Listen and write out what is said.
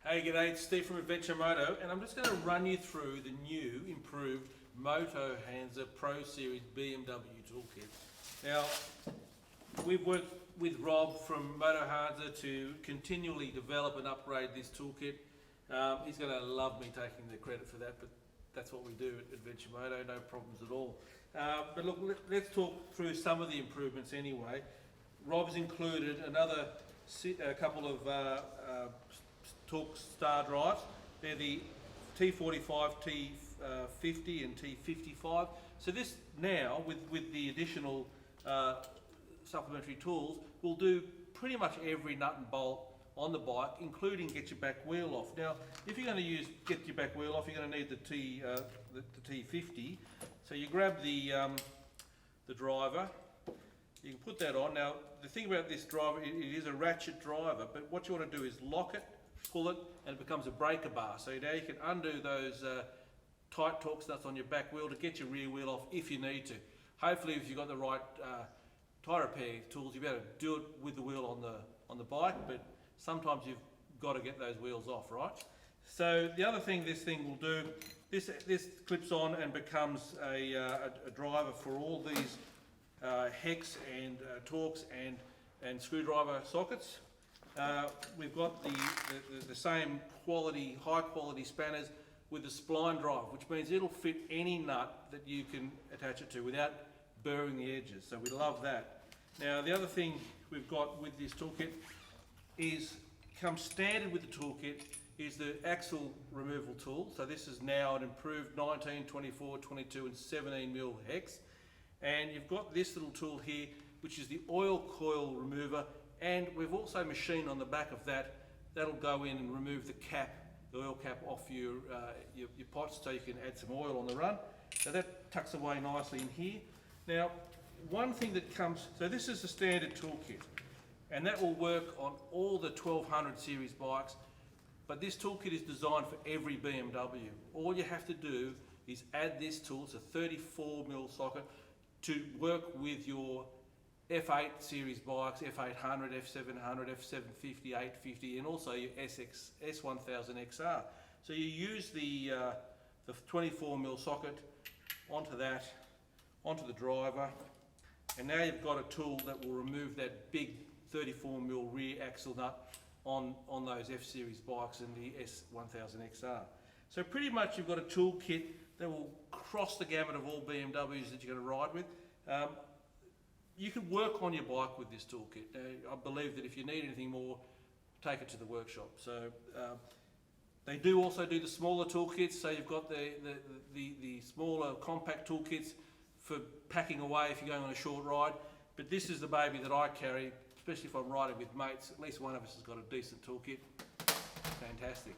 Hey, g'day, it's Steve from Adventure Moto, and I'm just going to run you through the new, improved Motohansa Pro Series BMW Tool Kit. Now, we've worked with Rob from Motohansa to continually develop and upgrade this toolkit. He's going to love me taking the credit for that, but that's what we do at Adventure Moto, no problems at all. But look, let's talk through some of the improvements anyway. Rob's included a couple of torque star drives. They're the T45, T50 and T55. So this now, with the additional supplementary tools, will do pretty much every nut and bolt on the bike, including get your back wheel off. Now, if you're going to get your back wheel off, you're going to need the T50. So you grab the driver, you can put that on. Now, the thing about this driver, it is a ratchet driver, but what you want to do is lock it, pull it, and it becomes a breaker bar. So now you can undo those tight torque nuts on your back wheel to get your rear wheel off if you need to. Hopefully, if you've got the right tyre repair tools, you'll be able to do it with the wheel on the bike, but sometimes you've got to get those wheels off, right? So the other thing this thing will do, this clips on and becomes a driver for all these hex and Torx and screwdriver sockets. We've got the same quality, high quality spanners with the spline drive, which means it'll fit any nut that you can attach it to without burring the edges. So we love that. Now the other thing we've got with this toolkit comes standard with the toolkit is the axle removal tool. So this is now an improved 19, 24, 22 and 17mm hex. And you've got this little tool here, which is the oil coil remover, and we've also machined on the back of that. That'll go in and remove the cap, the oil cap off your pots, so you can add some oil on the run. So that tucks away nicely in here. Now, one thing that comes, so this is the standard toolkit, and that will work on all the 1200 series bikes, but this toolkit is designed for every BMW. All you have to do is add this tool, it's a 34mm socket, to work with your F8 series bikes, F800, F700, F750, 850, and also your S1000XR. So you use the 24mm socket onto the driver, and now you've got a tool that will remove that big 34mm rear axle nut on those F series bikes and the S1000XR. So pretty much you've got a tool kit that will cross the gamut of all BMWs that you're going to ride with. You can work on your bike with this toolkit. I believe that if you need anything more, take it to the workshop. So they do also do the smaller toolkits. So you've got the smaller compact toolkits for packing away if you're going on a short ride. But this is the baby that I carry, especially if I'm riding with mates. At least one of us has got a decent toolkit. Fantastic.